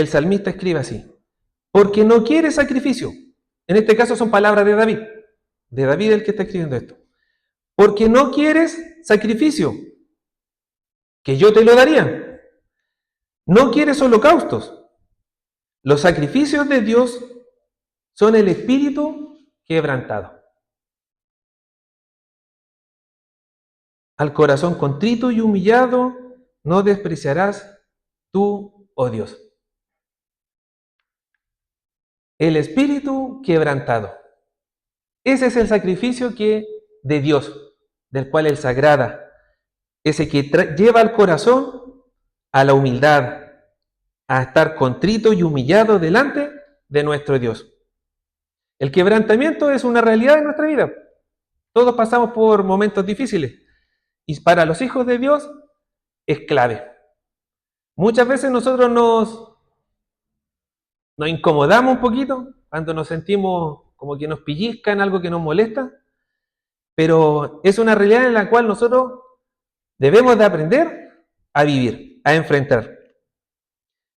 el salmista escribe así: porque no quiere sacrificio. En este caso son palabras de David. De David el que está escribiendo esto. Porque no quieres sacrificio, que yo te lo daría. No quieres holocaustos. Los sacrificios de Dios son el espíritu quebrantado. Al corazón contrito y humillado no despreciarás tú, oh Dios. El espíritu quebrantado. Ese es el sacrificio de Dios, del cual Él se agrada. Ese que lleva al corazón a la humildad, a estar contrito y humillado delante de nuestro Dios. El quebrantamiento es una realidad en nuestra vida. Todos pasamos por momentos difíciles. Y para los hijos de Dios es clave. Muchas veces nosotros nos incomodamos un poquito cuando nos sentimos como que nos pellizcan, algo que nos molesta, pero es una realidad en la cual nosotros debemos de aprender a vivir, a enfrentar.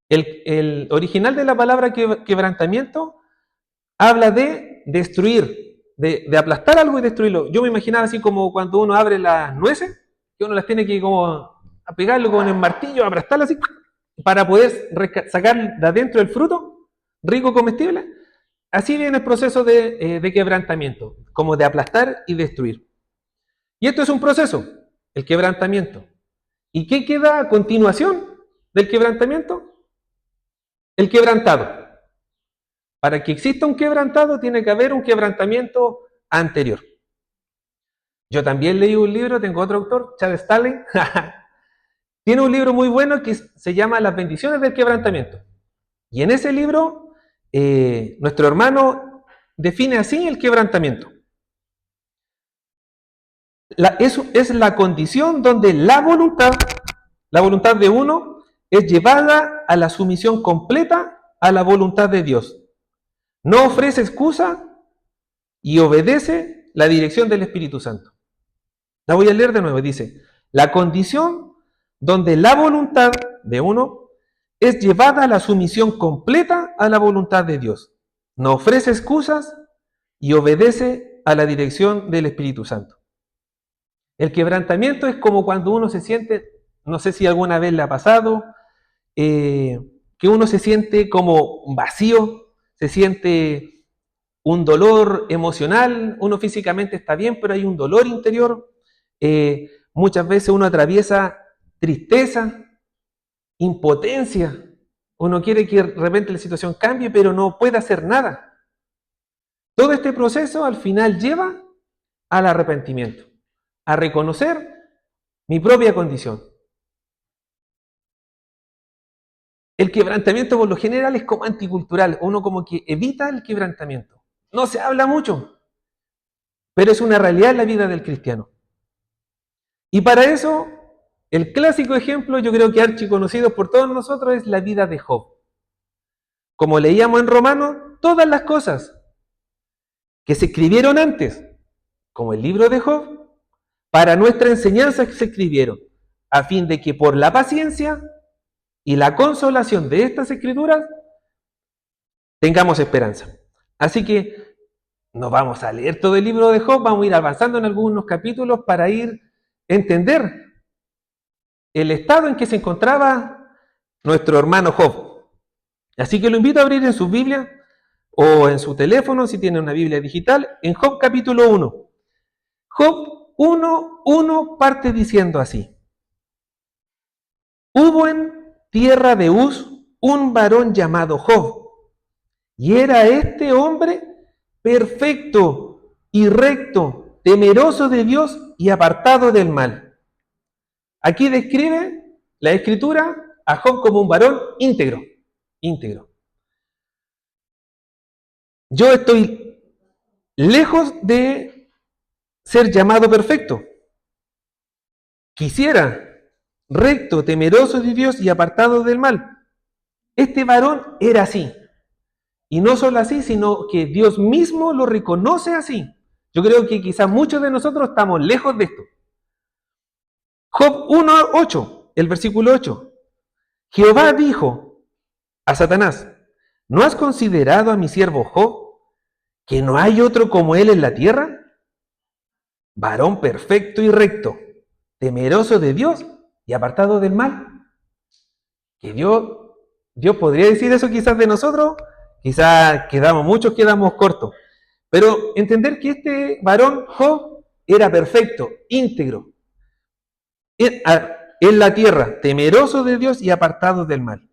El original de la palabra quebrantamiento habla de destruir, de aplastar algo y destruirlo. Yo me imaginaba así como cuando uno abre las nueces, que uno las tiene que como a pegarlo con el martillo, aplastarlas así, para poder sacar de adentro el fruto rico comestible. Así viene el proceso de quebrantamiento, como de aplastar y destruir. Y esto es un proceso, el quebrantamiento. ¿Y qué queda a continuación del quebrantamiento? El quebrantado. Para que exista un quebrantado tiene que haber un quebrantamiento anterior. Yo también leí un libro, tengo otro autor, Charles Stanley, tiene un libro muy bueno que se llama Las bendiciones del quebrantamiento. Y en ese libro, nuestro hermano define así el quebrantamiento. Es la condición donde la voluntad de uno, es llevada a la sumisión completa a la voluntad de Dios. No ofrece excusa y obedece la dirección del Espíritu Santo. La voy a leer de nuevo. Dice: la condición donde la voluntad de uno es llevada a la sumisión completa a la voluntad de Dios. No ofrece excusas y obedece a la dirección del Espíritu Santo. El quebrantamiento es como cuando uno se siente, no sé si alguna vez le ha pasado, que uno se siente como vacío, se siente un dolor emocional, uno físicamente está bien, pero hay un dolor interior. Muchas veces uno atraviesa tristeza, impotencia. Uno quiere que de repente la situación cambie, pero no puede hacer nada. Todo este proceso al final lleva al arrepentimiento, a reconocer mi propia condición. El quebrantamiento por lo general es como anticultural, uno como que evita el quebrantamiento. No se habla mucho, pero es una realidad en la vida del cristiano. Y para eso, el clásico ejemplo, yo creo que archiconocido por todos nosotros, es la vida de Job. Como leíamos en Romanos, todas las cosas que se escribieron antes, como el libro de Job, para nuestra enseñanza se escribieron, a fin de que por la paciencia y la consolación de estas escrituras tengamos esperanza. Así que no vamos a leer todo el libro de Job, vamos a ir avanzando en algunos capítulos para ir a entender el estado en que se encontraba nuestro hermano Job. Así que lo invito a abrir en su Biblia o en su teléfono, si tiene una Biblia digital, en Job capítulo 1. Job 1:1 parte diciendo así: hubo en tierra de Uz un varón llamado Job, y era este hombre perfecto y recto, temeroso de Dios y apartado del mal. Aquí describe la Escritura a Job como un varón íntegro. Yo estoy lejos de ser llamado perfecto. Quisiera recto, temeroso de Dios y apartado del mal. Este varón era así. Y no solo así, sino que Dios mismo lo reconoce así. Yo creo que quizás muchos de nosotros estamos lejos de esto. Job 1:8, el versículo 8. Jehová dijo: a Satanás: ¿no has considerado a mi siervo Job, que no hay otro como él en la tierra? Varón perfecto y recto, temeroso de Dios y apartado del mal. Que Dios podría decir eso quizás de nosotros, quizás muchos quedamos cortos, pero entender que este varón Job era perfecto, íntegro, en la tierra, temeroso de Dios y apartado del mal.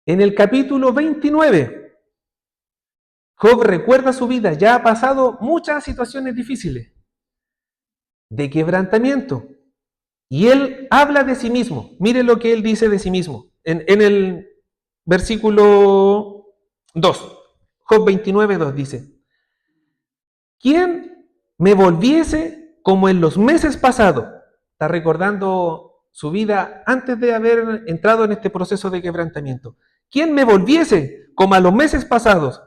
En el capítulo 29, Job recuerda su vida, ya ha pasado muchas situaciones difíciles, de quebrantamiento, y él habla de sí mismo. Mire lo que él dice de sí mismo, en el versículo 2, Job 29, 2 dice: ¿quién me volviese como en los meses pasados? Está recordando su vida antes de haber entrado en este proceso de quebrantamiento. ¿Quién me volviese como a los meses pasados,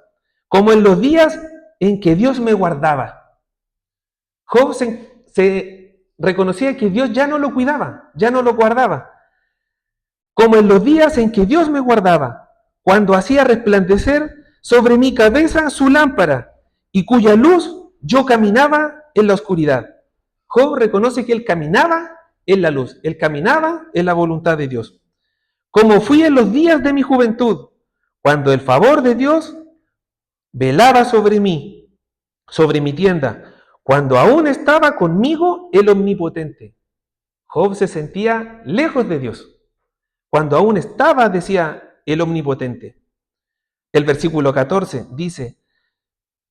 como en los días en que Dios me guardaba? Job se reconocía que Dios ya no lo cuidaba, ya no lo guardaba. Como en los días en que Dios me guardaba, cuando hacía resplandecer sobre mi cabeza su lámpara, y cuya luz yo caminaba en la oscuridad. Job reconoce que él caminaba en la luz, él caminaba en la voluntad de Dios. Como fui en los días de mi juventud, cuando el favor de Dios velaba sobre mí, sobre mi tienda, cuando aún estaba conmigo el Omnipotente. Job se sentía lejos de Dios. Cuando aún estaba, decía el Omnipotente. El versículo 14 dice: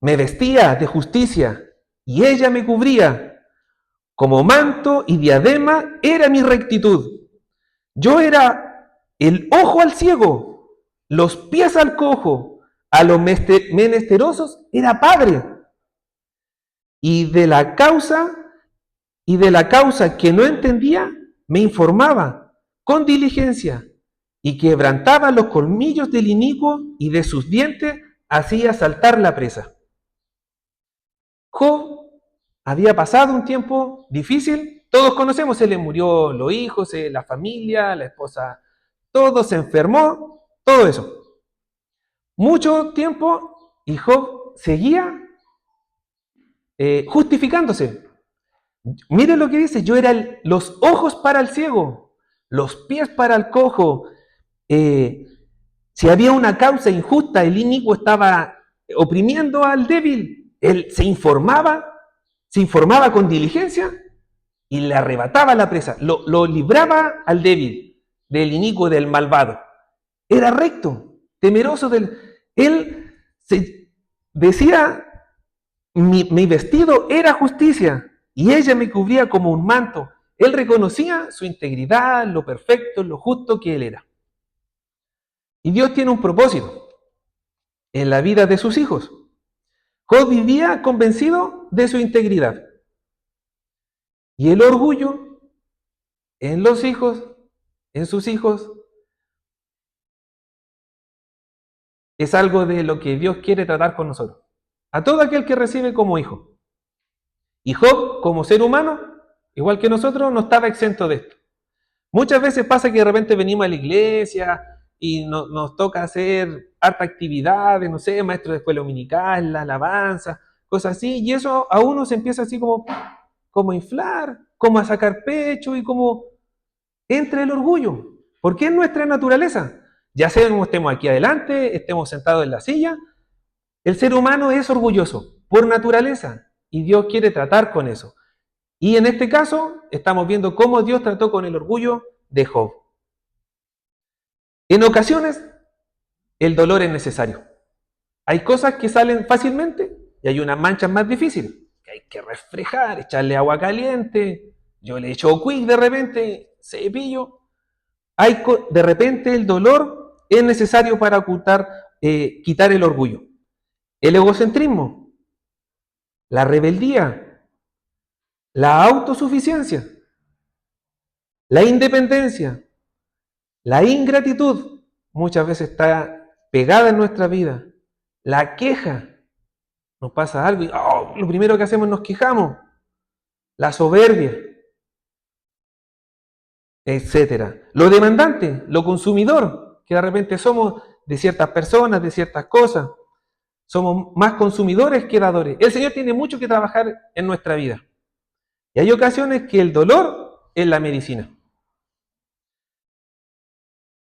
me vestía de justicia y ella me cubría. Como manto y diadema era mi rectitud. Yo era el ojo al ciego, los pies al cojo, a los menesterosos era padre. Y de la causa que no entendía, me informaba con diligencia, y quebrantaba los colmillos del inicuo, y de sus dientes hacía saltar la presa. Job había pasado un tiempo difícil, todos conocemos, se le murió los hijos, la familia, la esposa, todo se enfermó, todo eso. Mucho tiempo y Job seguía justificándose. Mire lo que dice: yo era los ojos para el ciego, los pies para el cojo. Si había una causa injusta, el inicuo estaba oprimiendo al débil, él se informaba con diligencia y le arrebataba la presa, lo libraba al débil, del inicuo, del malvado. Era recto, temeroso del... Él decía: mi vestido era justicia y ella me cubría como un manto. Él reconocía su integridad, lo perfecto, lo justo que él era. Y Dios tiene un propósito en la vida de sus hijos. Job vivía convencido de su integridad. Y el orgullo en los hijos, en sus hijos, es algo de lo que Dios quiere tratar con nosotros. A todo aquel que recibe como hijo. Y Job, como ser humano, igual que nosotros, no estaba exento de esto. Muchas veces pasa que de repente venimos a la iglesia y nos toca hacer harta actividades, no sé, maestro de escuela dominical, la alabanza, cosas así, y eso a uno se empieza así como a inflar, como a sacar pecho y como entra el orgullo, porque es nuestra naturaleza. Ya sea que estemos aquí adelante, estemos sentados en la silla, el ser humano es orgulloso por naturaleza y Dios quiere tratar con eso. Y en este caso estamos viendo cómo Dios trató con el orgullo de Job. En ocasiones el dolor es necesario. Hay cosas que salen fácilmente y hay unas manchas más difíciles, que hay que refrejar, echarle agua caliente. Yo le echo quick de repente, cepillo. De repente el dolor es necesario para ocultar, quitar el orgullo. El egocentrismo, la rebeldía, la autosuficiencia, la independencia, la ingratitud, muchas veces está pegada en nuestra vida. La queja, nos pasa algo y lo primero que hacemos nos quejamos. La soberbia, etcétera. Lo demandante, lo consumidor. que de repente somos de ciertas personas, de ciertas cosas. Somos más consumidores que dadores. El Señor tiene mucho que trabajar en nuestra vida. Y hay ocasiones que el dolor es la medicina.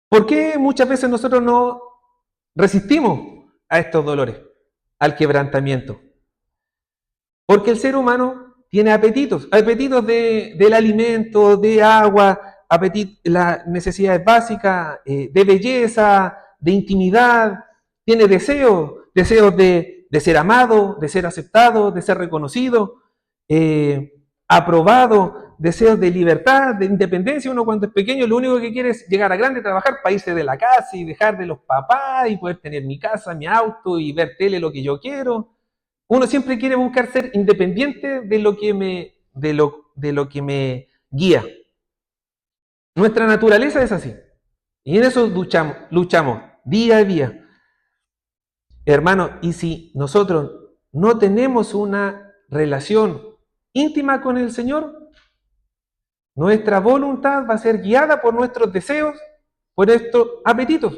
¿Por qué muchas veces nosotros no resistimos a estos dolores, al quebrantamiento? Porque el ser humano tiene apetitos del alimento, de agua, las necesidades básicas, de belleza, de intimidad, tiene deseos de ser amado, de ser aceptado, de ser reconocido, aprobado, deseos de libertad, de independencia. Uno cuando es pequeño lo único que quiere es llegar a grande, trabajar para irse de la casa y dejar de los papás y poder tener mi casa, mi auto y ver tele lo que yo quiero. Uno siempre quiere buscar ser independiente de lo que me guía. Nuestra naturaleza es así. Y en eso luchamos día a día. Hermano, y si nosotros no tenemos una relación íntima con el Señor, nuestra voluntad va a ser guiada por nuestros deseos, por estos apetitos.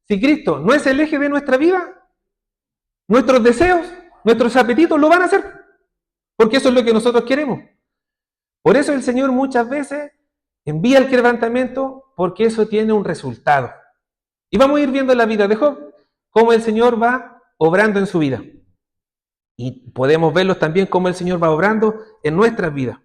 Si Cristo no es el eje de nuestra vida, nuestros deseos, nuestros apetitos lo van a hacer, porque eso es lo que nosotros queremos. Por eso el Señor muchas veces envía el quebrantamiento, porque eso tiene un resultado. Y vamos a ir viendo la vida de Job, cómo el Señor va obrando en su vida. Y podemos verlos también cómo el Señor va obrando en nuestras vidas.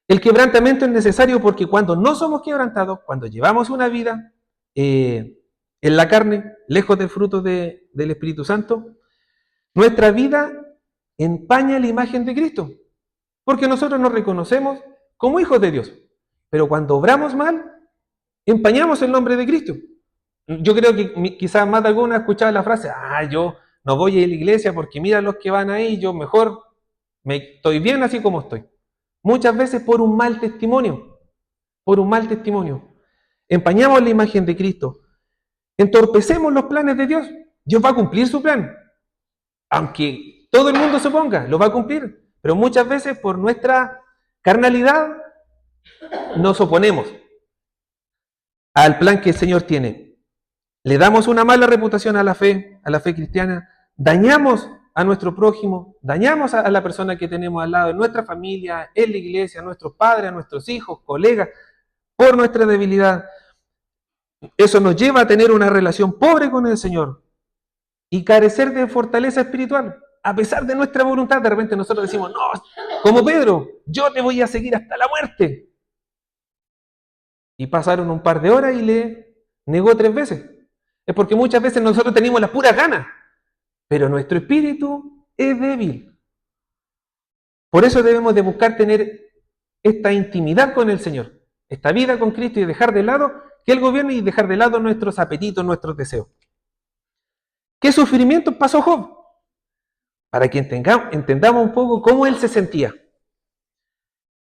El quebrantamiento es necesario porque cuando no somos quebrantados, cuando llevamos una vida en la carne, lejos del fruto del Espíritu Santo, nuestra vida empaña la imagen de Cristo, porque nosotros nos reconocemos como hijos de Dios. Pero cuando obramos mal, empañamos el nombre de Cristo. Yo creo que quizás más de alguno ha escuchado la frase, yo no voy a ir a la iglesia porque mira los que van ahí, yo mejor estoy bien así como estoy. Muchas veces por un mal testimonio, empañamos la imagen de Cristo, entorpecemos los planes de Dios. Dios va a cumplir su plan, aunque todo el mundo se oponga, lo va a cumplir, pero muchas veces por nuestra carnalidad nos oponemos al plan que el Señor tiene. Le damos una mala reputación a la fe cristiana, dañamos a nuestro prójimo, dañamos a la persona que tenemos al lado, en nuestra familia, en la iglesia, a nuestros padres, a nuestros hijos, colegas, por nuestra debilidad. Eso nos lleva a tener una relación pobre con el Señor y carecer de fortaleza espiritual. A pesar de nuestra voluntad, de repente nosotros decimos, no, como Pedro, yo te voy a seguir hasta la muerte. Y pasaron un par de horas y le negó 3 veces. Es porque muchas veces nosotros tenemos las puras ganas, pero nuestro espíritu es débil. Por eso debemos de buscar tener esta intimidad con el Señor, esta vida con Cristo y dejar de lado que Él gobierne y dejar de lado nuestros apetitos, nuestros deseos. ¿Qué sufrimientos pasó Job? Para que entendamos un poco cómo él se sentía.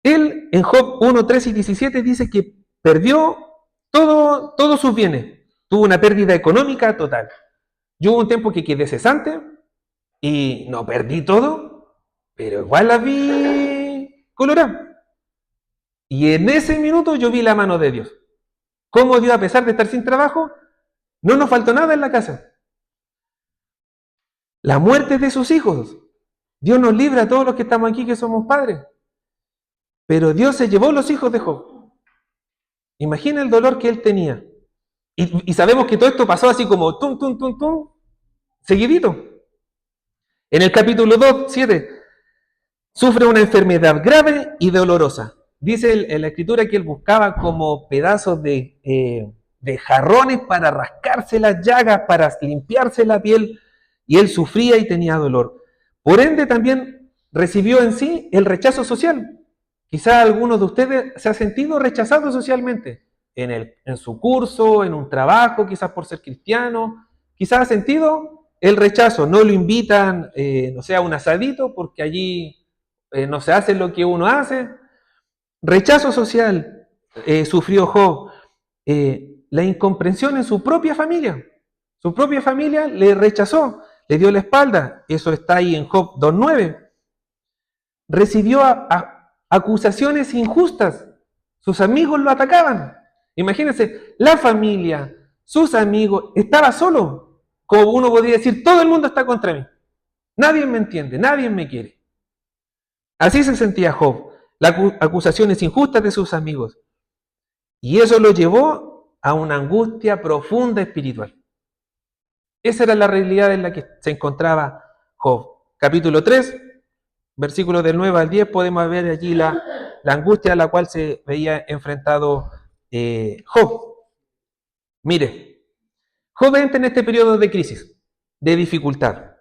Él en Job 1, 3 y 17 dice que perdió todos sus bienes. Tuvo una pérdida económica total. Yo hubo un tiempo que quedé cesante y no perdí todo, pero igual la vi colorada. Y en ese minuto yo vi la mano de Dios. Cómo Dios, a pesar de estar sin trabajo, no nos faltó nada en la casa. La muerte de sus hijos. Dios nos libra a todos los que estamos aquí que somos padres. Pero Dios se llevó los hijos de Job. Imagina el dolor que él tenía. Y sabemos que todo esto pasó así como tum, tum, tum, tum, seguidito. En el capítulo 2, 7, sufre una enfermedad grave y dolorosa. Dice en la escritura que él buscaba como pedazos de jarrones para rascarse las llagas, para limpiarse la piel, y él sufría y tenía dolor. Por ende también recibió en sí el rechazo social. Quizás algunos de ustedes se ha sentido rechazado socialmente, en su curso, en un trabajo, quizás por ser cristiano, quizás ha sentido el rechazo, no lo invitan, a un asadito porque allí no se hace lo que uno hace. Rechazo social sufrió Job, la incomprensión en su propia familia le rechazó, le dio la espalda, eso está ahí en Job 2.9. Recibió acusaciones injustas, sus amigos lo atacaban, Imagínense, la familia, sus amigos, estaba solo. Como uno podría decir, todo el mundo está contra mí. Nadie me entiende, nadie me quiere. Así se sentía Job, las acusaciones injustas de sus amigos. Y eso lo llevó a una angustia profunda espiritual. Esa era la realidad en la que se encontraba Job. Capítulo 3, versículos del 9 al 10, podemos ver allí la angustia a la cual se veía enfrentado Job. Mire, Job entra en este periodo de crisis, de dificultad.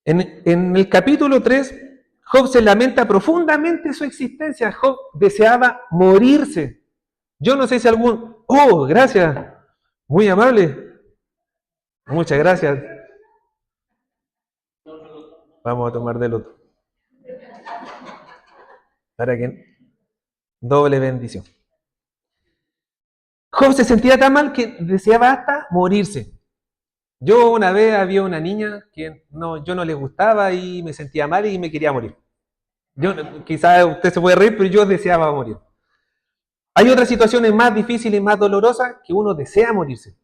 En el capítulo 3, Job se lamenta profundamente su existencia. Job deseaba morirse. Yo no sé si algún... ¡Oh, gracias! Muy amable. Muchas gracias. Vamos a tomar del otro. Para que... Doble bendición. Job se sentía tan mal que deseaba hasta morirse. Yo una vez había una niña que yo no le gustaba y me sentía mal y me quería morir. Quizás usted se puede reír, pero yo deseaba morir. Hay otras situaciones más difíciles y más dolorosas que uno desea morirse.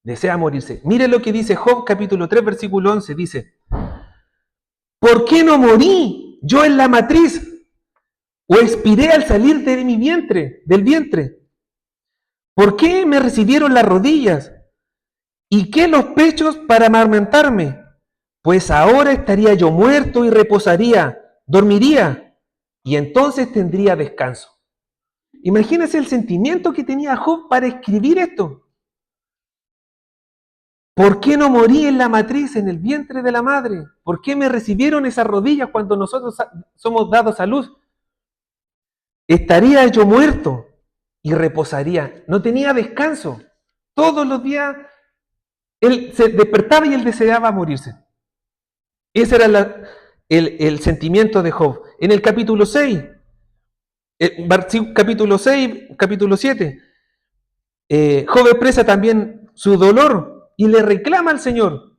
Desea morirse. Mire lo que dice Job capítulo 3, versículo 11. Dice, ¿por qué no morí yo en la matriz? ¿O expiré al salir de mi vientre, del vientre? ¿Por qué me recibieron las rodillas? ¿Y qué los pechos para amamantarme? Pues ahora estaría yo muerto y reposaría, dormiría, y entonces tendría descanso. Imagínense el sentimiento que tenía Job para escribir esto. ¿Por qué no morí en la matriz, en el vientre de la madre? ¿Por qué me recibieron esas rodillas cuando nosotros somos dados a luz? Estaría yo muerto y reposaría. No tenía descanso. Todos los días él se despertaba y él deseaba morirse. Ese era el sentimiento de Job. En el capítulo 6, capítulo 6, capítulo 7, Job expresa también su dolor y le reclama al Señor.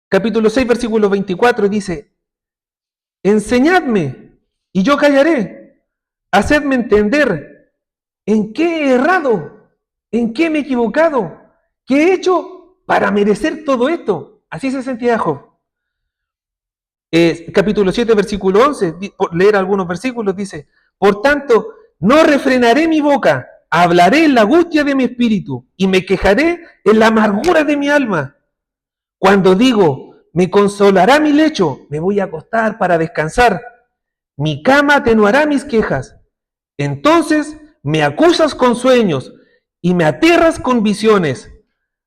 Capítulo 6, versículo 24 dice, enseñadme y yo callaré, hacedme entender en qué he errado, en qué me he equivocado, qué he hecho para merecer todo esto. Así se sentía Job. Capítulo 7, versículo 11, por leer algunos versículos, dice, por tanto, no refrenaré mi boca, hablaré en la angustia de mi espíritu y me quejaré en la amargura de mi alma. Cuando digo, me consolará mi lecho, me voy a acostar para descansar, mi cama atenuará mis quejas. Entonces me acusas con sueños y me aterras con visiones.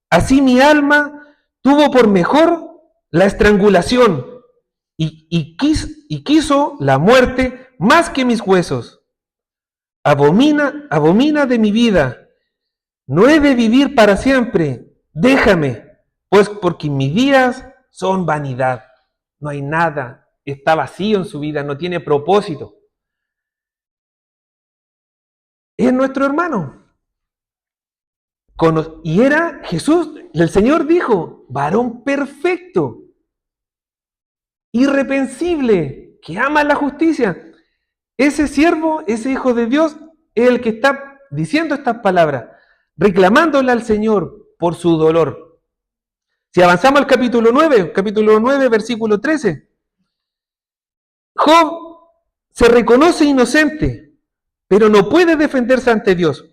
Así mi alma tuvo por mejor la estrangulación y quiso la muerte más que mis huesos. Abomina de mi vida. No he de vivir para siempre. Déjame, pues porque mis días son vanidad. No hay nada. Está vacío en su vida, no tiene propósito. Es nuestro hermano. Y era Jesús, el Señor dijo, varón perfecto, irreprensible, que ama la justicia. Ese siervo, ese hijo de Dios, es el que está diciendo estas palabras, reclamándole al Señor por su dolor. Si avanzamos al capítulo 9, versículo 13, Job se reconoce inocente, pero no puede defenderse ante Dios,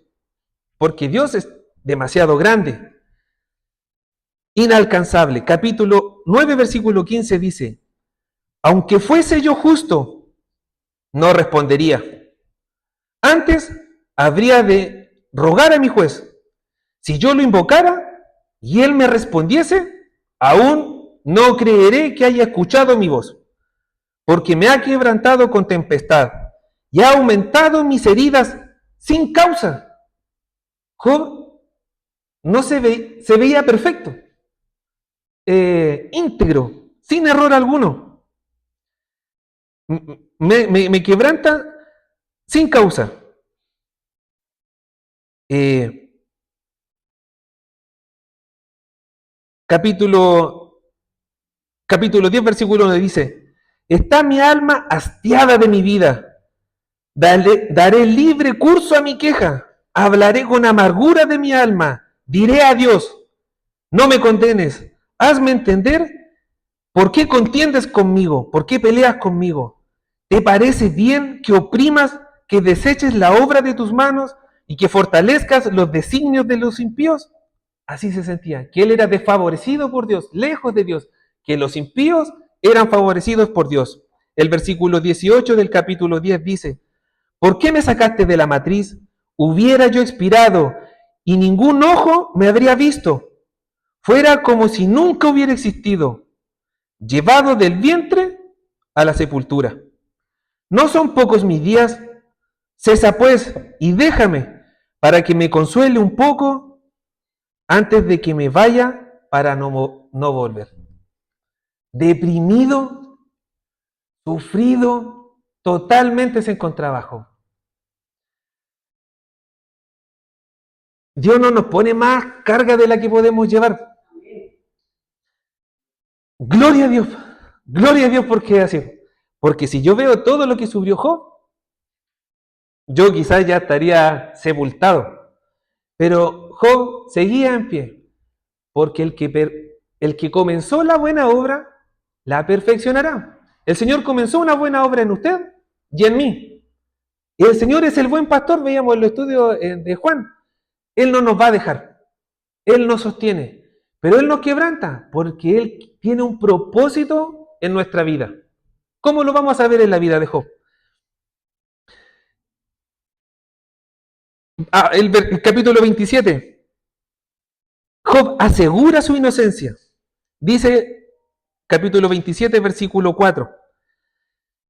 porque Dios es demasiado grande, inalcanzable. Capítulo 9, versículo 15 dice, aunque fuese yo justo, no respondería. Antes habría de rogar a mi juez. Si yo lo invocara y él me respondiese, aún no creeré que haya escuchado mi voz, porque me ha quebrantado con tempestad y ha aumentado mis heridas sin causa. Job no se veía perfecto, íntegro, sin error alguno. Me quebranta sin causa. Capítulo 10, versículo 1 dice, está mi alma hastiada de mi vida, daré libre curso a mi queja, Hablaré con amargura de mi alma. Diré a Dios, no me condenes. Hazme entender por qué contiendes conmigo, por qué peleas conmigo. ¿Te parece bien que oprimas, que deseches la obra de tus manos y que fortalezcas los designios de los impíos? Así se sentía, que él era desfavorecido por Dios, lejos de Dios, que los impíos eran favorecidos por Dios. El versículo 18 del capítulo 10 dice, ¿por qué me sacaste de la matriz? Hubiera yo expirado y ningún ojo me habría visto. Fuera como si nunca hubiera existido, llevado del vientre a la sepultura. No son pocos mis días. Cesa pues y déjame para que me consuele un poco antes de que me vaya para no volver. Deprimido, sufrido, totalmente se encontraba Job. Dios no nos pone más carga de la que podemos llevar. Gloria a Dios porque es así. Porque si yo veo todo lo que sufrió Job, yo quizás ya estaría sepultado. Pero Job seguía en pie, porque el que comenzó la buena obra, la perfeccionará. El Señor comenzó una buena obra en usted y en mí. Y el Señor es el buen pastor, veíamos en los estudios de Juan. Él no nos va a dejar, Él nos sostiene, pero Él nos quebranta, porque Él tiene un propósito en nuestra vida. ¿Cómo lo vamos a ver en la vida de Job? El capítulo 27. Job asegura su inocencia. Dice capítulo 27, versículo 4.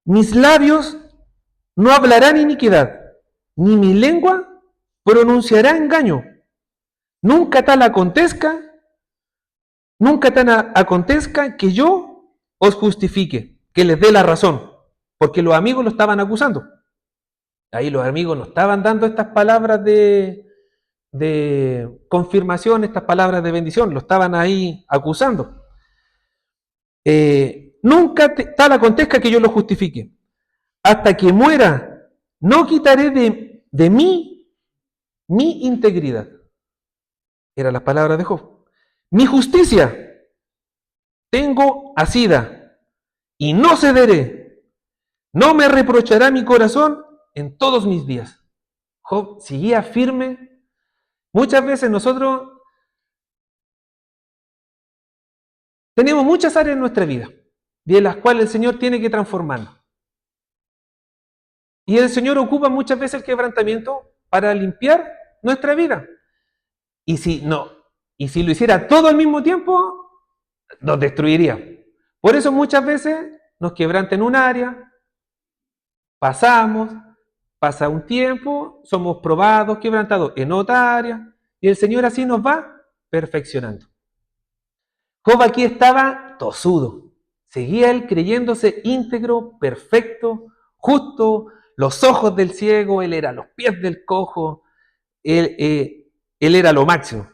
Mis labios no hablarán iniquidad, ni mi lengua pronunciará engaño. Nunca tal acontezca, nunca tal acontezca que yo os justifique, que les dé la razón, porque los amigos lo estaban acusando. Ahí los amigos no estaban dando estas palabras de confirmación, estas palabras de bendición, lo estaban ahí acusando. Nunca tal acontezca que yo lo justifique. Hasta que muera, no quitaré de mí mi integridad. Eran las palabras de Job. Mi justicia tengo asida y no cederé. No me reprochará mi corazón en todos mis días. Job seguía firme. Muchas veces nosotros tenemos muchas áreas en nuestra vida y en las cuales el Señor tiene que transformarnos. Y el Señor ocupa muchas veces el quebrantamiento para limpiar nuestra vida. Y si lo hiciera todo al mismo tiempo, nos destruiría. Por eso muchas veces nos quebranta en un área, pasa un tiempo, somos probados, quebrantados en otra área, y el Señor así nos va perfeccionando. Job aquí estaba tosudo, seguía él creyéndose íntegro, perfecto, justo, los ojos del ciego, él era los pies del cojo, él era lo máximo.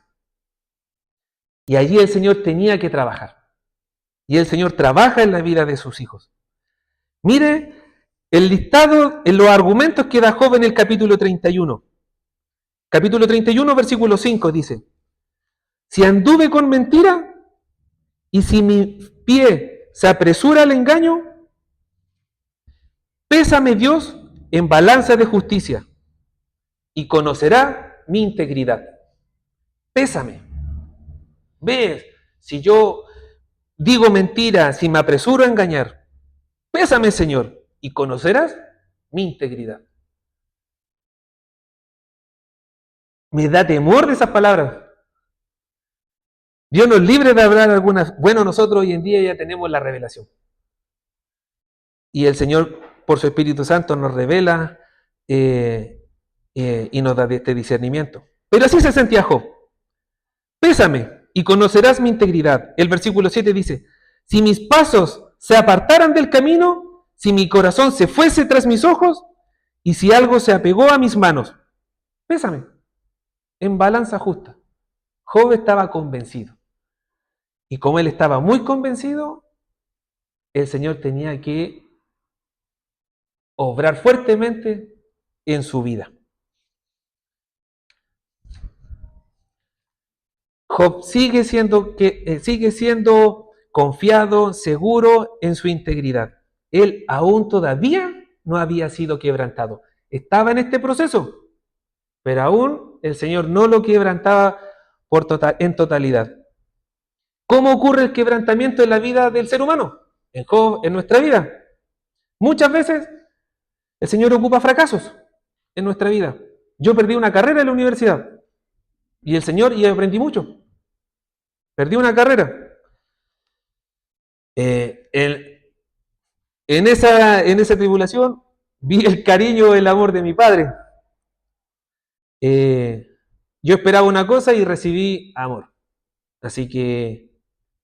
Y allí el Señor tenía que trabajar. Y el Señor trabaja en la vida de sus hijos. Mire el listado en los argumentos que da Job en el capítulo 31. Capítulo 31, versículo 5 dice, si anduve con mentira y si mi pie se apresura al engaño, pésame Dios en balanza de justicia y conocerá mi integridad. Pésame. ¿Ves? Si yo digo mentira, si me apresuro a engañar, pésame, Señor, y conocerás mi integridad. Me da temor de esas palabras. Dios nos libre de hablar algunas. Bueno, nosotros hoy en día ya tenemos la revelación. Y el Señor, por su Espíritu Santo, nos revela y nos da este discernimiento. Pero así se sentía Job. Pésame y conocerás mi integridad. El versículo 7 dice, si mis pasos se apartaran del camino, si mi corazón se fuese tras mis ojos, y si algo se apegó a mis manos, pésame, en balanza justa. Job estaba convencido. Y como él estaba muy convencido, el Señor tenía que obrar fuertemente en su vida. Job sigue siendo confiado, seguro en su integridad. Él aún todavía no había sido quebrantado. Estaba en este proceso, pero aún el Señor no lo quebrantaba en totalidad. ¿Cómo ocurre el quebrantamiento en la vida del ser humano? En nuestra vida. Muchas veces el Señor ocupa fracasos en nuestra vida. Yo perdí una carrera en la universidad y aprendí mucho. Perdí una carrera. En esa tribulación vi el cariño, el amor de mi padre. Yo esperaba una cosa y recibí amor. Así que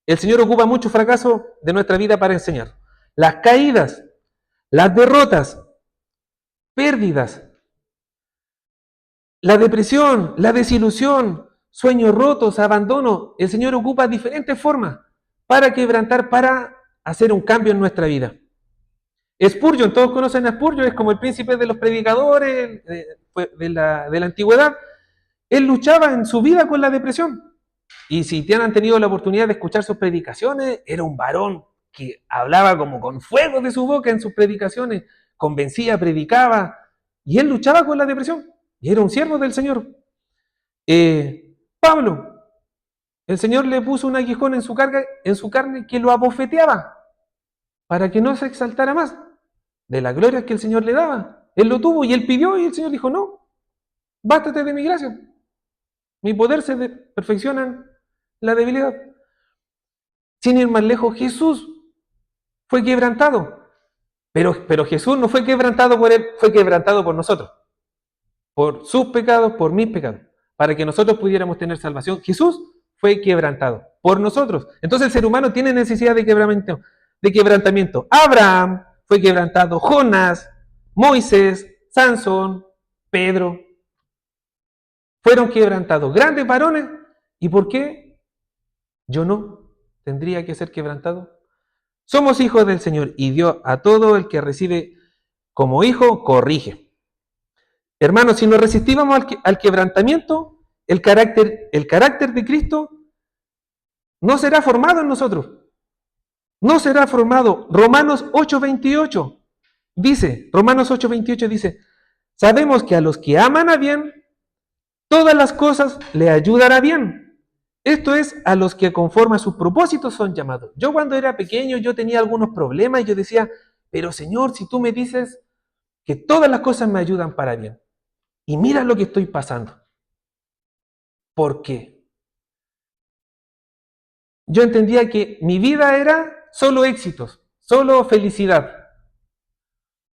el Señor ocupa mucho fracaso de nuestra vida para enseñar. Las caídas, las derrotas, pérdidas, la depresión, la desilusión, sueños rotos, abandono. El Señor ocupa diferentes formas para quebrantar, para hacer un cambio en nuestra vida. Spurgeon, todos conocen a Spurgeon, es como el príncipe de los predicadores de la antigüedad. Él luchaba en su vida con la depresión. Y si han tenido la oportunidad de escuchar sus predicaciones, era un varón que hablaba como con fuego de su boca en sus predicaciones, convencía, predicaba, y él luchaba con la depresión, y era un siervo del Señor. Pablo, el Señor le puso un aguijón en su carne que lo abofeteaba, para que no se exaltara más de la gloria que el Señor le daba. Él lo tuvo y él pidió, y el Señor dijo, no, bástate de mi gracia. Mi poder se perfecciona en la debilidad. Sin ir más lejos, Jesús fue quebrantado. Pero Jesús no fue quebrantado por él, fue quebrantado por nosotros. Por sus pecados, por mis pecados. Para que nosotros pudiéramos tener salvación. Jesús fue quebrantado por nosotros. Entonces el ser humano tiene necesidad de quebrantamiento. Abraham fue quebrantado. Jonás, Moisés, Sansón, Pedro. Fueron quebrantados. Grandes varones. ¿Y por qué yo no tendría que ser quebrantado? Somos hijos del Señor y Dios a todo el que recibe como hijo corrige. Hermanos, si nos resistíamos al quebrantamiento, el carácter de Cristo no será formado en nosotros. No será formado. Romanos 8:28 dice, sabemos que a los que aman a bien, todas las cosas le ayudará bien. Esto es, a los que conforme a sus propósitos son llamados. Yo cuando era pequeño, yo tenía algunos problemas y yo decía, pero Señor, si tú me dices que todas las cosas me ayudan para bien, y mira lo que estoy pasando. ¿Por qué? Yo entendía que mi vida era solo éxitos, solo felicidad,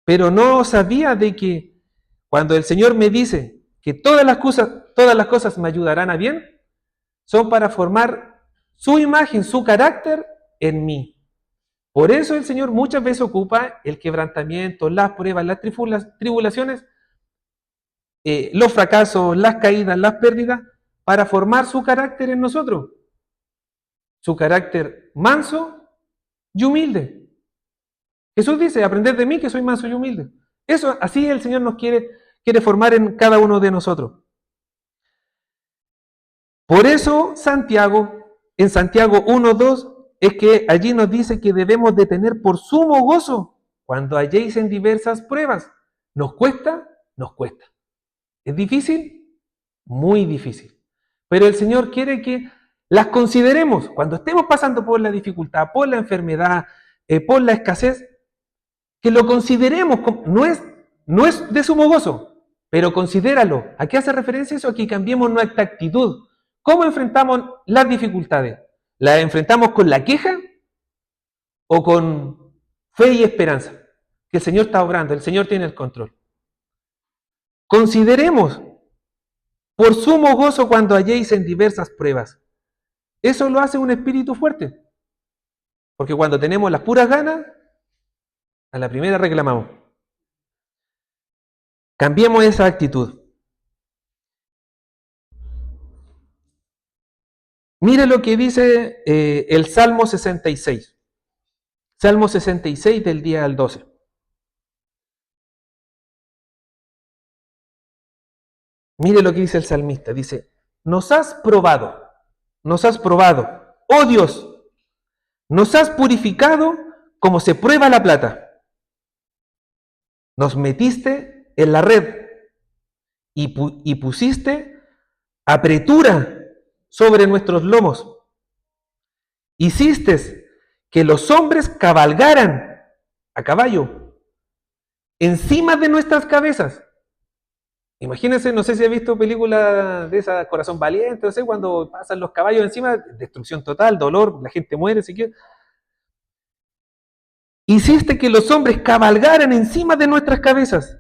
pero no sabía de que cuando el Señor me dice que todas las cosas me ayudarán a bien, son para formar su imagen, su carácter en mí. Por eso el Señor muchas veces ocupa el quebrantamiento, las pruebas, las tribulaciones, los fracasos, las caídas, las pérdidas, para formar su carácter en nosotros. Su carácter manso y humilde. Jesús dice, aprended de mí que soy manso y humilde. Eso, así el Señor nos quiere formar en cada uno de nosotros. Por eso en Santiago 1:2, es que allí nos dice que debemos de tener por sumo gozo cuando halléis en diversas pruebas. ¿Nos cuesta? Nos cuesta. ¿Es difícil? Muy difícil. Pero el Señor quiere que las consideremos cuando estemos pasando por la dificultad, por la enfermedad, por la escasez, que lo consideremos. No es de sumo gozo, pero considéralo. ¿A qué hace referencia eso? A que cambiemos nuestra actitud. ¿Cómo enfrentamos las dificultades? ¿Las enfrentamos con la queja o con fe y esperanza? Que el Señor está obrando, el Señor tiene el control. Consideremos por sumo gozo cuando halléis en diversas pruebas. Eso lo hace un espíritu fuerte. Porque cuando tenemos las puras ganas, a la primera reclamamos. Cambiemos esa actitud. Mire lo que dice el Salmo 66. Salmo 66 del día al 12. Mire lo que dice el salmista. Dice, nos has probado. nos has probado. Oh Dios, nos has purificado como se prueba la plata. Nos metiste en la red y pusiste apretura sobre nuestros lomos. Hiciste que los hombres cabalgaran a caballo encima de nuestras cabezas. Imagínense, no sé si ha visto películas de esa Corazón Valiente, no sé, cuando pasan los caballos encima, destrucción total, dolor, la gente muere, si quiere. Hiciste que los hombres cabalgaran encima de nuestras cabezas.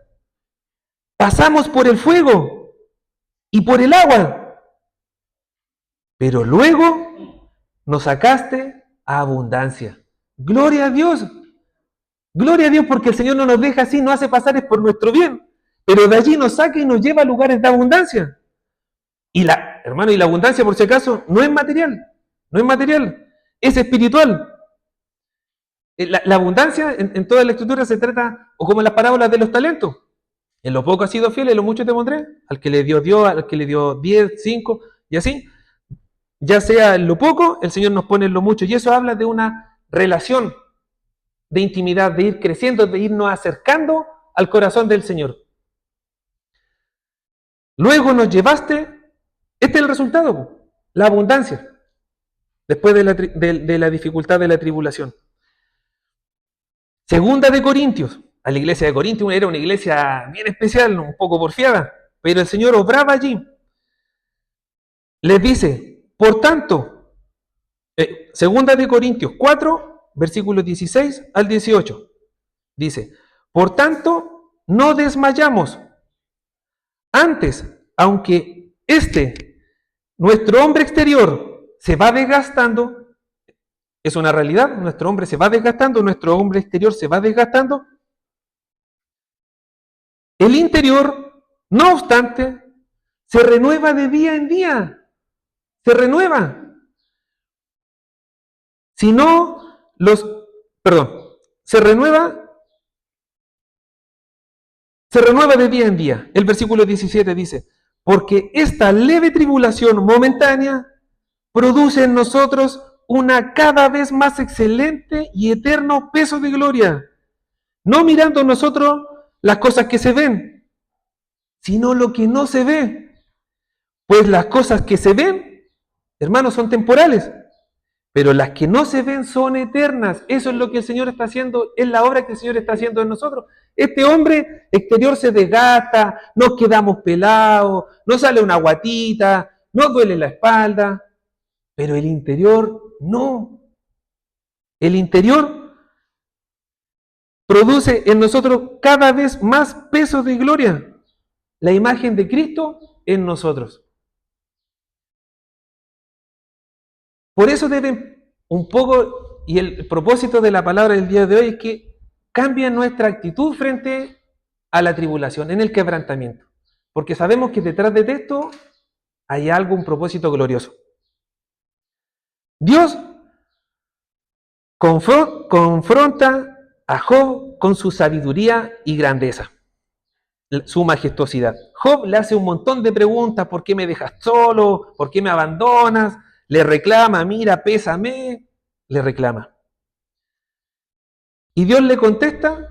Pasamos por el fuego y por el agua, pero luego nos sacaste a abundancia. Gloria a Dios. Gloria a Dios porque el Señor no nos deja así, no hace pasar es por nuestro bien, pero de allí nos saca y nos lleva a lugares de abundancia. Y hermano, y la abundancia, por si acaso, no es material, no es material, es espiritual. La abundancia en toda la escritura se trata, o como en las parábolas de los talentos. En lo poco has sido fiel, en lo mucho te pondré. Al que le dio Dios, al que le dio 10, 5, y así. Ya sea en lo poco, el Señor nos pone en lo mucho. Y eso habla de una relación de intimidad, de ir creciendo, de irnos acercando al corazón del Señor. Luego nos llevaste, este es el resultado, la abundancia, después de la dificultad de la tribulación. Segunda de Corintios, a la iglesia de Corintios era una iglesia bien especial, un poco porfiada, pero el Señor obraba allí. Les dice, por tanto, segunda de Corintios 4, versículos 16 al 18, dice, por tanto, no desmayamos. Antes, aunque nuestro hombre exterior, se va desgastando, es una realidad, nuestro hombre se va desgastando, nuestro hombre exterior se va desgastando, el interior, no obstante, se renueva de día en día, se renueva. Si no, se renueva de día en día. El versículo 17 dice, porque esta leve tribulación momentánea produce en nosotros una cada vez más excelente y eterno peso de gloria, no mirando nosotros las cosas que se ven, sino lo que no se ve. Pues las cosas que se ven, hermanos, son temporales, pero las que no se ven son eternas. Eso es lo que el Señor está haciendo, es la obra que el Señor está haciendo en nosotros. Este hombre exterior se desgasta, nos quedamos pelados, nos sale una guatita, nos duele la espalda, pero el interior no. El interior produce en nosotros cada vez más peso de gloria. La imagen de Cristo en nosotros. Por eso deben un poco, y el propósito de la palabra del día de hoy es que cambie nuestra actitud frente a la tribulación, en el quebrantamiento. Porque sabemos que detrás de esto hay algo, un propósito glorioso. Dios confronta a Job con su sabiduría y grandeza, su majestuosidad. Job le hace un montón de preguntas: ¿por qué me dejas solo? ¿Por qué me abandonas? Le reclama: mira, pésame, le reclama. Y Dios le contesta,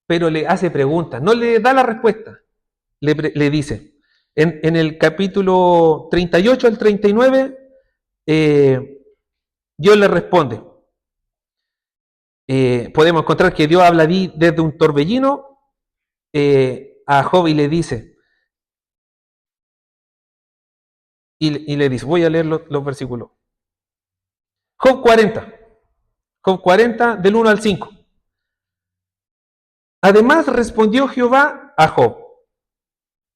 pero le hace preguntas, no le da la respuesta. Le dice, en el capítulo 38 al 39, Dios le responde. Podemos encontrar que Dios habla desde un torbellino a Job y le dice, voy a leer los versículos. Job 40, del 1 al 5. Además respondió Jehová a Job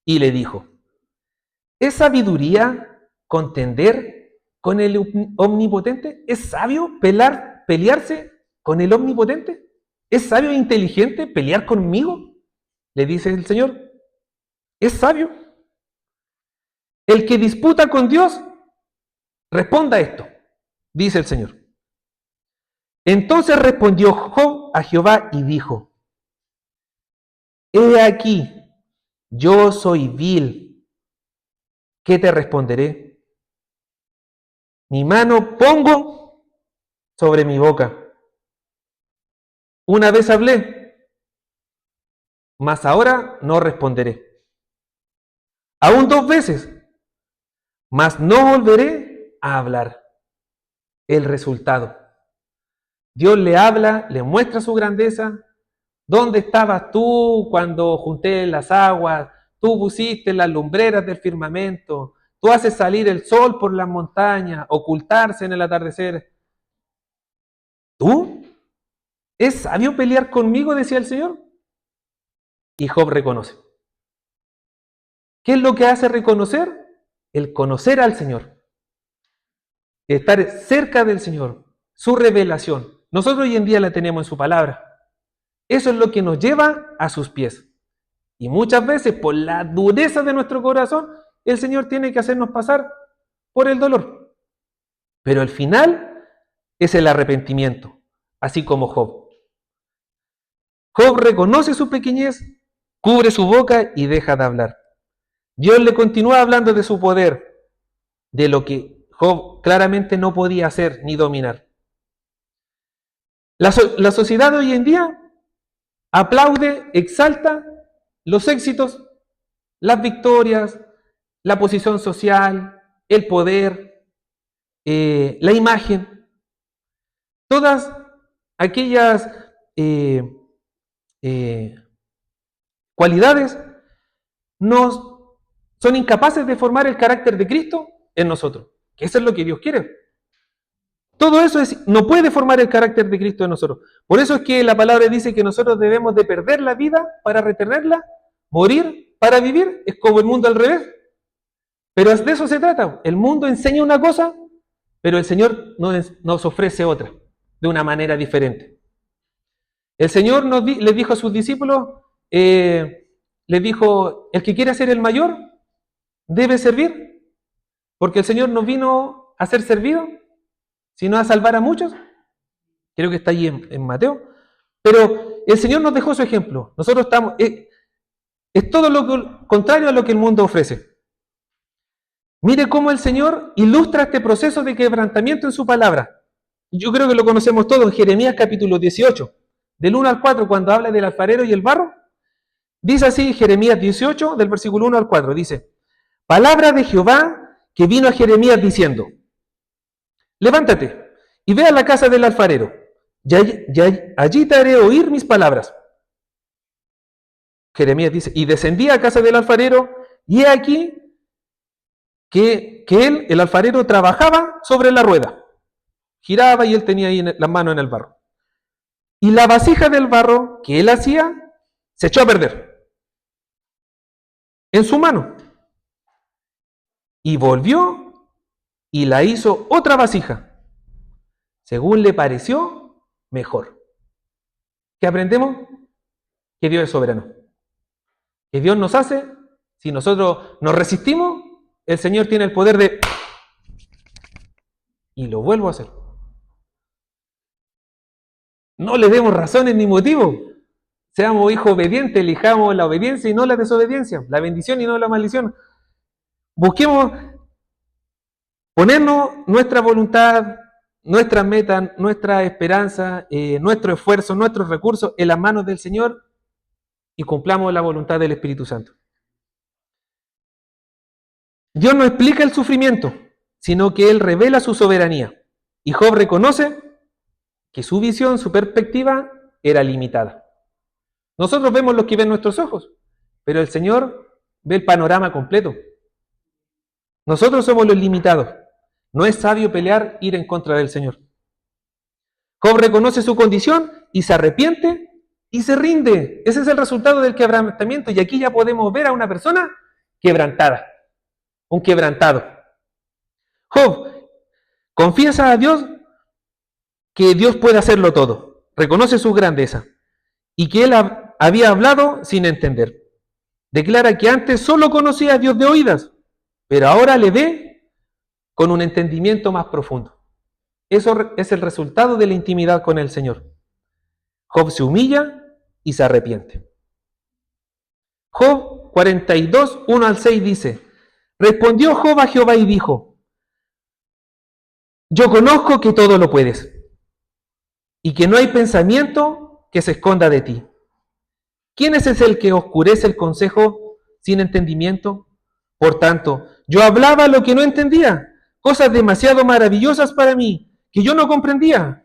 y le dijo, ¿es sabiduría contender con el omnipotente? ¿Es sabio pelearse con el omnipotente? ¿Es sabio e inteligente pelear conmigo? Le dice el Señor. ¿Es sabio? El que disputa con Dios, responda esto, dice el Señor. Entonces respondió Job a Jehová y dijo, he aquí, yo soy vil, ¿qué te responderé? Mi mano pongo sobre mi boca. Una vez hablé, mas ahora no responderé. Aún 2 veces, mas no volveré a hablar. El resultado. Dios le habla, le muestra su grandeza. ¿Dónde estabas tú cuando junté las aguas? Tú pusiste las lumbreras del firmamento. Tú haces salir el sol por las montañas, ocultarse en el atardecer. ¿Tú? ¿Es sabio pelear conmigo? Decía el Señor. Y Job reconoce. ¿Qué es lo que hace reconocer? El conocer al Señor. Estar cerca del Señor. Su revelación. Nosotros hoy en día la tenemos en su palabra. Eso es lo que nos lleva a sus pies. Y muchas veces, por la dureza de nuestro corazón, el Señor tiene que hacernos pasar por el dolor. Pero el final es el arrepentimiento, así como Job. Job reconoce su pequeñez, cubre su boca y deja de hablar. Dios le continúa hablando de su poder, de lo que Job claramente no podía hacer ni dominar. La sociedad de hoy en día aplaude, exalta los éxitos, las victorias, la posición social, el poder, la imagen, todas aquellas cualidades son incapaces de formar el carácter de Cristo en nosotros, que eso es lo que Dios quiere. Todo eso no puede formar el carácter de Cristo en nosotros. Por eso es que la palabra dice que nosotros debemos de perder la vida para retenerla, morir para vivir. Es como el mundo al revés. Pero de eso se trata. El mundo enseña una cosa, pero el Señor nos ofrece otra, de una manera diferente. El Señor les dijo a sus discípulos, les dijo, el que quiera ser el mayor debe servir, porque el Señor no vino a ser servido, sino a salvar a muchos. Creo que está ahí en Mateo. Pero el Señor nos dejó su ejemplo. Nosotros estamos... es todo lo contrario a lo que el mundo ofrece. Mire cómo el Señor ilustra este proceso de quebrantamiento en su palabra. Yo creo que lo conocemos todos en Jeremías capítulo 18, del 1 al 4, cuando habla del alfarero y el barro. Dice así Jeremías 18, del versículo 1 al 4, dice: palabra de Jehová que vino a Jeremías diciendo: levántate y ve a la casa del alfarero, allí te haré oír mis palabras. Jeremías dice: y descendí a casa del alfarero, y he aquí que él, el alfarero, trabajaba sobre la rueda. Giraba y él tenía ahí las manos en el barro. Y la vasija del barro que él hacía se echó a perder en su mano. Y volvió y la hizo otra vasija, según le pareció mejor. ¿Qué aprendemos? Que Dios es soberano. Que Dios nos hace, si nosotros nos resistimos, el Señor tiene el poder de... y lo vuelvo a hacer. No le demos razones ni motivos. Seamos hijos obedientes, elijamos la obediencia y no la desobediencia, la bendición y no la maldición. Busquemos ponernos nuestra voluntad, nuestra meta, nuestra esperanza, nuestro esfuerzo, nuestros recursos en las manos del Señor y cumplamos la voluntad del Espíritu Santo. Dios no explica el sufrimiento, sino que Él revela su soberanía. Y Job reconoce que su visión, su perspectiva era limitada. Nosotros vemos lo que ven nuestros ojos, pero el Señor ve el panorama completo. Nosotros somos los limitados. No es sabio pelear, ir en contra del Señor. Job reconoce su condición y se arrepiente y se rinde. Ese es el resultado del quebrantamiento. Y aquí ya podemos ver a una persona quebrantada, un quebrantado. Job confiesa a Dios que Dios puede hacerlo todo. Reconoce su grandeza y que él había hablado sin entender. Declara que antes solo conocía a Dios de oídas, pero ahora le ve con un entendimiento más profundo. Eso es el resultado de la intimidad con el Señor. Job se humilla y se arrepiente. Job 42, 1 al 6 dice: respondió Job a Jehová y dijo: Yo conozco que todo lo puedes y que no hay pensamiento que se esconda de ti. ¿Quién es ese el que oscurece el consejo sin entendimiento? Por tanto, yo hablaba lo que no entendía, cosas demasiado maravillosas para mí, que yo no comprendía.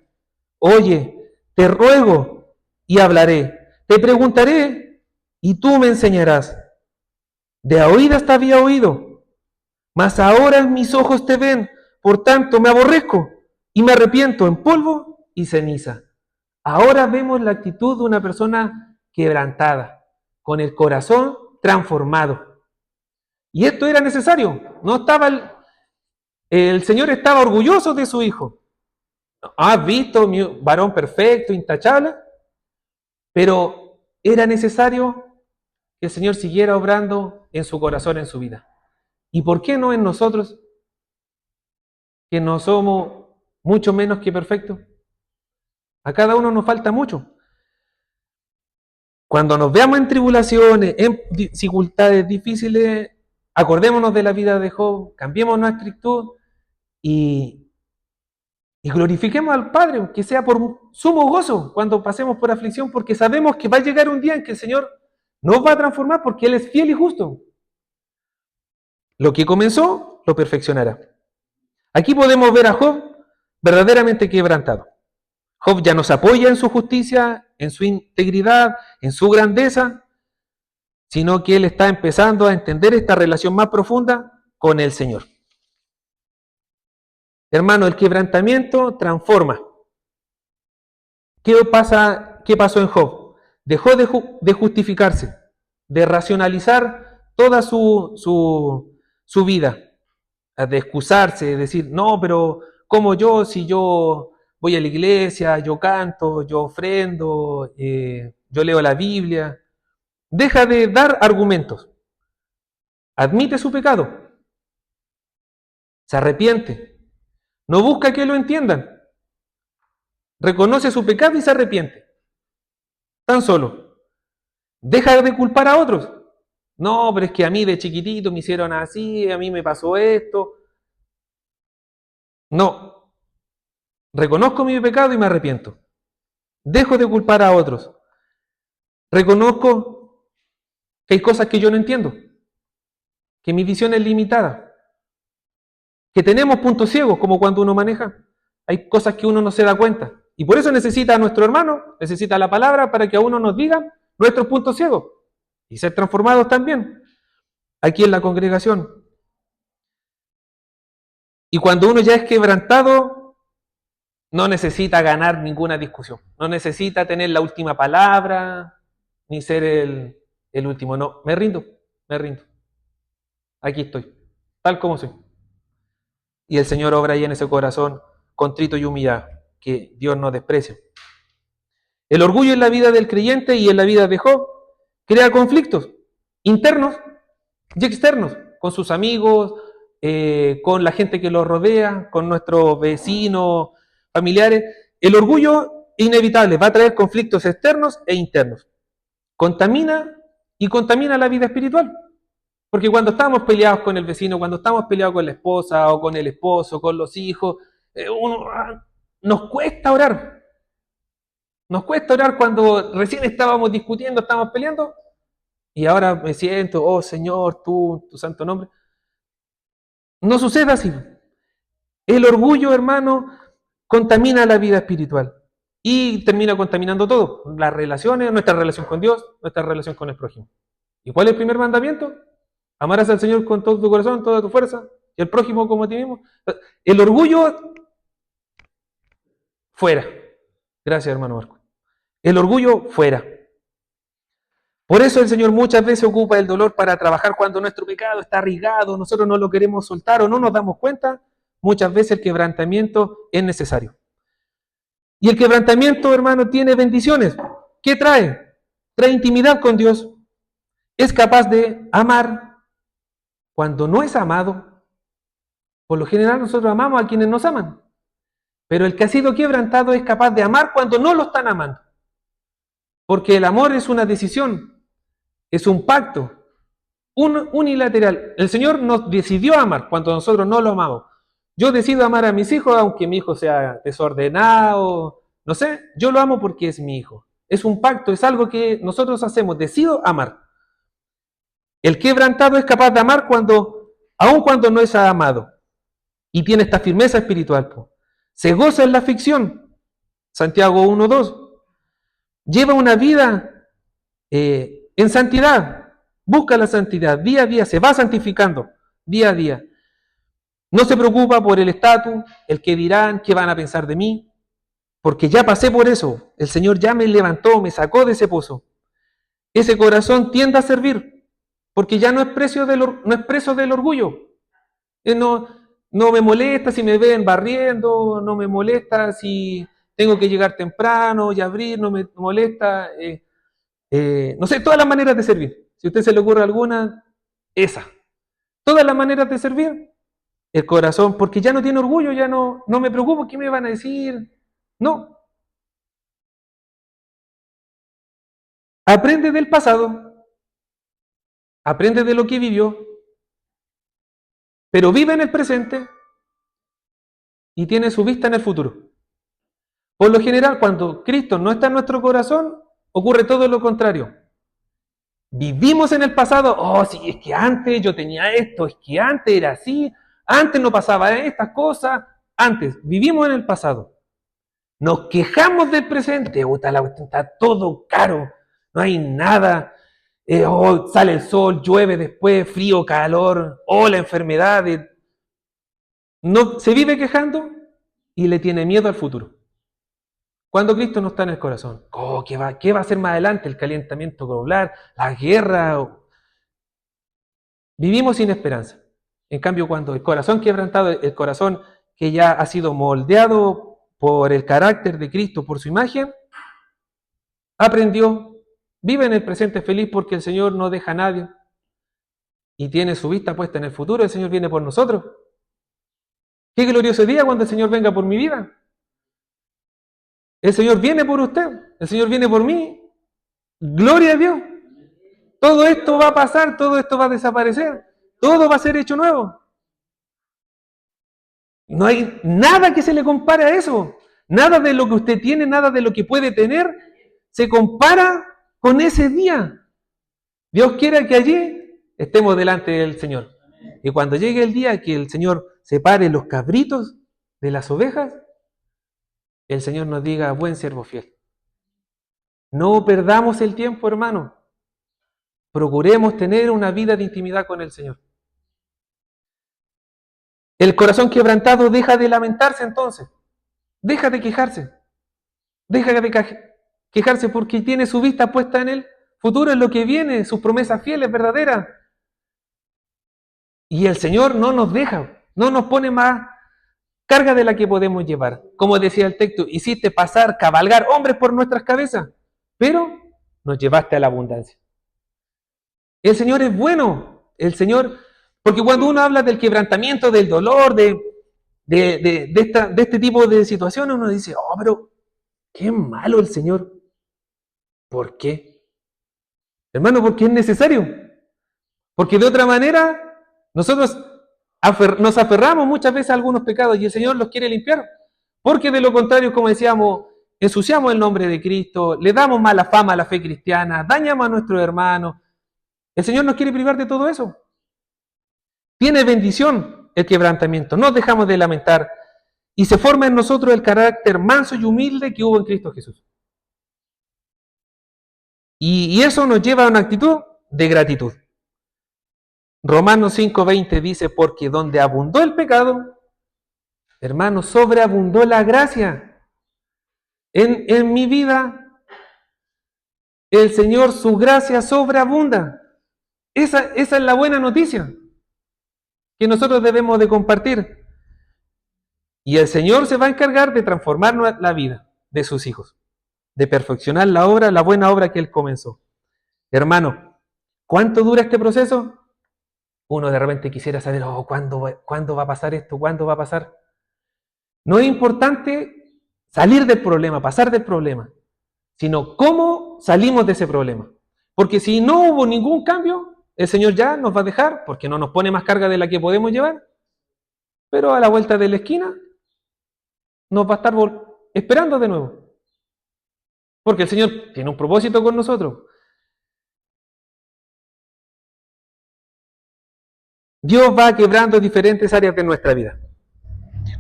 Oye, te ruego y hablaré, te preguntaré y tú me enseñarás. De a oídas te había oído, mas ahora mis ojos te ven, por tanto me aborrezco y me arrepiento en polvo y ceniza. Ahora vemos la actitud de una persona quebrantada, con el corazón transformado. Y esto era necesario. No estaba el Señor estaba orgulloso de su hijo. ¿Has visto mi varón perfecto, intachable? Pero era necesario que el Señor siguiera obrando en su corazón, en su vida. ¿Y por qué no en nosotros, que no somos mucho menos que perfectos? A cada uno nos falta mucho. Cuando nos veamos en tribulaciones, en dificultades difíciles, acordémonos de la vida de Job, cambiemos nuestra actitud y, y glorifiquemos al Padre, que sea por sumo gozo cuando pasemos por aflicción, porque sabemos que va a llegar un día en que el Señor nos va a transformar porque Él es fiel y justo. Lo que comenzó, lo perfeccionará. Aquí podemos ver a Job verdaderamente quebrantado. Job ya nos apoya en su justicia, en su integridad, en su grandeza, sino que él está empezando a entender esta relación más profunda con el Señor. Hermano, el quebrantamiento transforma. ¿Qué pasó en Job? Dejó de justificarse, de racionalizar toda su vida, de excusarse, de decir, no, pero ¿cómo yo? Si yo voy a la iglesia, yo canto, yo ofrendo, yo leo la Biblia. Deja de dar argumentos. Admite su pecado. Se arrepiente. No busca que lo entiendan. Reconoce su pecado y se arrepiente. Tan solo. Deja de culpar a otros. No, pero es que a mí de chiquitito me hicieron así, a mí me pasó esto. No. Reconozco mi pecado y me arrepiento. Dejo de culpar a otros. Reconozco que hay cosas que yo no entiendo. Que mi visión es limitada. Que tenemos puntos ciegos, como cuando uno maneja. Hay cosas que uno no se da cuenta. Y por eso necesita a nuestro hermano, necesita la palabra para que a uno nos diga nuestros puntos ciegos. Y ser transformados también. Aquí en la congregación. Y cuando uno ya es quebrantado, no necesita ganar ninguna discusión. No necesita tener la última palabra, ni ser el último. No, me rindo. Aquí estoy, tal como soy. Y el Señor obra ahí en ese corazón contrito y humillado, que Dios no desprecia. El orgullo en la vida del creyente y en la vida de Job crea conflictos internos y externos, con sus amigos, con la gente que los rodea, con nuestros vecinos, familiares. El orgullo inevitable va a traer conflictos externos e internos. Contamina y contamina la vida espiritual. Porque cuando estamos peleados con el vecino, cuando estamos peleados con la esposa o con el esposo, con los hijos, nos cuesta orar. Nos cuesta orar cuando recién estábamos discutiendo, estábamos peleando, y ahora me siento, oh Señor, tu santo nombre. No sucede así. El orgullo, hermano, contamina la vida espiritual y termina contaminando todo. Las relaciones, nuestra relación con Dios, nuestra relación con el prójimo. ¿Y cuál es el primer mandamiento? Amarás al Señor con todo tu corazón, toda tu fuerza, y al prójimo como a ti mismo. El orgullo, fuera. Gracias, hermano Marco. El orgullo, fuera. Por eso el Señor muchas veces ocupa el dolor para trabajar cuando nuestro pecado está arraigado, nosotros no lo queremos soltar o no nos damos cuenta. Muchas veces el quebrantamiento es necesario. Y el quebrantamiento, hermano, tiene bendiciones. ¿Qué trae? Trae intimidad con Dios. Es capaz de amar cuando no es amado. Por lo general nosotros amamos a quienes nos aman. Pero el que ha sido quebrantado es capaz de amar cuando no lo están amando. Porque el amor es una decisión, es un pacto unilateral. El Señor nos decidió amar cuando nosotros no lo amamos. Yo decido amar a mis hijos, aunque mi hijo sea desordenado, no sé, yo lo amo porque es mi hijo. Es un pacto, es algo que nosotros hacemos, decido amar. El quebrantado es capaz de amar aun cuando no es amado, y tiene esta firmeza espiritual. Se goza en la aflicción, Santiago 1:2. Lleva una vida en santidad, busca la santidad, día a día, se va santificando, día a día. No se preocupa por el estatus, el que dirán, qué van a pensar de mí, porque ya pasé por eso. El Señor ya me levantó, me sacó de ese pozo. Ese corazón tiende a servir, porque ya no es preso del orgullo. No, no me molesta si me ven barriendo, no me molesta si tengo que llegar temprano y abrir, no me molesta, no sé, todas las maneras de servir. Si a usted se le ocurre alguna, esa. Todas las maneras de servir, el corazón, porque ya no tiene orgullo, ya no me preocupo qué me van a decir. No. Aprende del pasado, aprende de lo que vivió, pero vive en el presente y tiene su vista en el futuro. Por lo general, cuando Cristo no está en nuestro corazón, ocurre todo lo contrario. Vivimos en el pasado, oh, sí, es que antes yo tenía esto, es que antes era así, antes no pasaba estas cosas, antes, vivimos en el pasado. Nos quejamos del presente, oh, está todo caro, no hay nada, oh, sale el sol, llueve después, frío, calor, oh, la enfermedad. No, se vive quejando y le tiene miedo al futuro. Cuando Cristo no está en el corazón, oh, ¿qué va a ser más adelante? El calentamiento global, la guerra. Vivimos sin esperanza. En cambio, cuando el corazón quebrantado, el corazón que ya ha sido moldeado por el carácter de Cristo, por su imagen, aprendió, vive en el presente feliz porque el Señor no deja a nadie y tiene su vista puesta en el futuro. El Señor viene por nosotros. Qué glorioso día cuando el Señor venga por mi vida. El Señor viene por usted, el Señor viene por mí. Gloria a Dios. Todo esto va a pasar, todo esto va a desaparecer, todo va a ser hecho nuevo. No hay nada que se le compare a eso. Nada de lo que usted tiene, nada de lo que puede tener, se compara con ese día. Dios quiera que allí estemos delante del Señor. Y cuando llegue el día que el Señor separe los cabritos de las ovejas, el Señor nos diga, buen siervo fiel. No perdamos el tiempo, hermano. Procuremos tener una vida de intimidad con el Señor. El corazón quebrantado deja de lamentarse entonces. Deja de quejarse. Deja de quejarse porque tiene su vista puesta en el futuro, en lo que viene, sus promesas fieles, verdaderas. Y el Señor no nos deja, no nos pone más carga de la que podemos llevar. Como decía el texto, hiciste pasar, cabalgar hombres por nuestras cabezas, pero nos llevaste a la abundancia. El Señor es bueno, el Señor, porque cuando uno habla del quebrantamiento, del dolor, de este tipo de situaciones, uno dice, oh, pero qué malo el Señor. ¿Por qué? Hermano, porque es necesario. Porque de otra manera, nosotros nos aferramos muchas veces a algunos pecados y el Señor los quiere limpiar. Porque de lo contrario, como decíamos, ensuciamos el nombre de Cristo, le damos mala fama a la fe cristiana, dañamos a nuestros hermanos. El Señor nos quiere privar de todo eso. Tiene bendición el quebrantamiento, no dejamos de lamentar y se forma en nosotros el carácter manso y humilde que hubo en Cristo Jesús. Y eso nos lleva a una actitud de gratitud. Romanos 5:20 dice, porque donde abundó el pecado, hermanos, sobreabundó la gracia. En mi vida, el Señor, su gracia sobreabunda. Esa es la buena noticia que nosotros debemos de compartir. Y el Señor se va a encargar de transformar la vida de sus hijos, de perfeccionar la obra, la buena obra que Él comenzó. Hermano, ¿cuánto dura este proceso? Uno de repente quisiera saber, oh, ¿cuándo va a pasar esto? ¿Cuándo va a pasar? No es importante salir del problema, pasar del problema, sino cómo salimos de ese problema. Porque si no hubo ningún cambio, el Señor ya nos va a dejar, porque no nos pone más carga de la que podemos llevar, pero a la vuelta de la esquina nos va a estar esperando de nuevo. Porque el Señor tiene un propósito con nosotros. Dios va quebrando diferentes áreas de nuestra vida.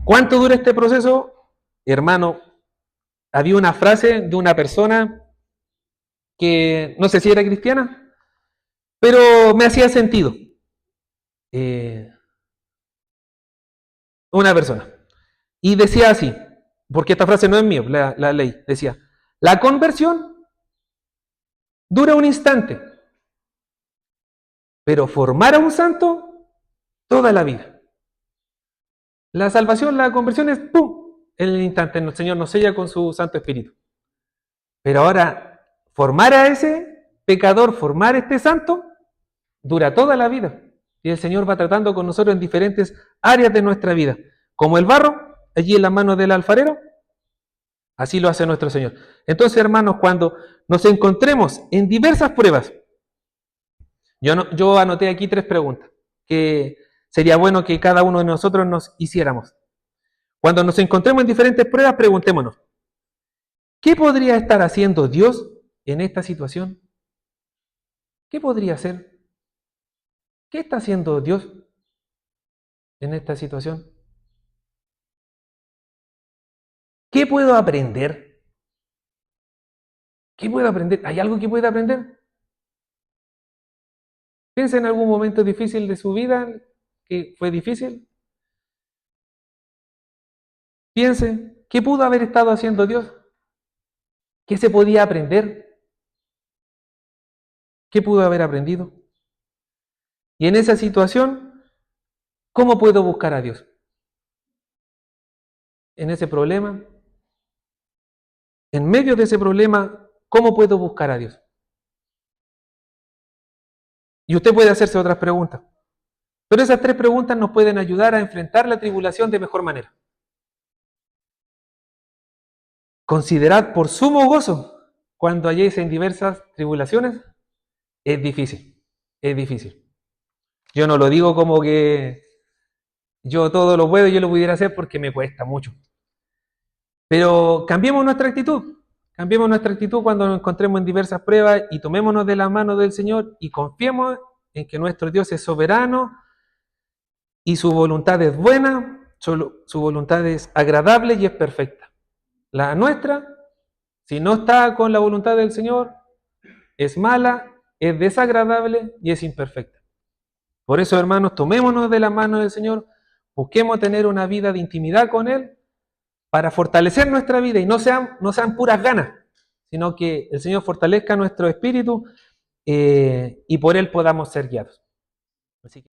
¿Cuánto dura este proceso? Hermano, había una frase de una persona que no sé si era cristiana, pero me hacía sentido. Una persona. Y decía así, porque esta frase no es mía, la ley, decía, la conversión dura un instante, pero formar a un santo toda la vida. La salvación, la conversión es ¡pum! En el instante, el Señor nos sella con su Santo Espíritu. Pero ahora, formar a ese pecador, formar a este santo, dura toda la vida. Y el Señor va tratando con nosotros en diferentes áreas de nuestra vida. Como el barro, allí en las manos del alfarero, así lo hace nuestro Señor. Entonces, hermanos, cuando nos encontremos en diversas pruebas, yo anoté aquí 3 preguntas que sería bueno que cada uno de nosotros nos hiciéramos. Cuando nos encontremos en diferentes pruebas, preguntémonos, ¿qué podría estar haciendo Dios en esta situación? ¿Qué podría hacer? ¿Qué está haciendo Dios en esta situación? ¿Qué puedo aprender? ¿Qué puedo aprender? ¿Hay algo que pueda aprender? Piensa en algún momento difícil de su vida que fue difícil. Piense, ¿qué pudo haber estado haciendo Dios? ¿Qué se podía aprender? ¿Qué pudo haber aprendido? Y en esa situación, ¿cómo puedo buscar a Dios? En ese problema, en medio de ese problema, ¿cómo puedo buscar a Dios? Y usted puede hacerse otras preguntas. Pero esas 3 preguntas nos pueden ayudar a enfrentar la tribulación de mejor manera. Considerad por sumo gozo cuando halléis en diversas tribulaciones. Es difícil, es difícil. Yo no lo digo como que yo todo lo puedo y yo lo pudiera hacer porque me cuesta mucho. Pero cambiemos nuestra actitud. Cambiemos nuestra actitud cuando nos encontremos en diversas pruebas y tomémonos de la mano del Señor y confiemos en que nuestro Dios es soberano y su voluntad es buena, su voluntad es agradable y es perfecta. La nuestra, si no está con la voluntad del Señor, es mala, es desagradable y es imperfecta. Por eso, hermanos, tomémonos de la mano del Señor, busquemos tener una vida de intimidad con Él para fortalecer nuestra vida y no sean puras ganas, sino que el Señor fortalezca nuestro espíritu y por Él podamos ser guiados. Así que...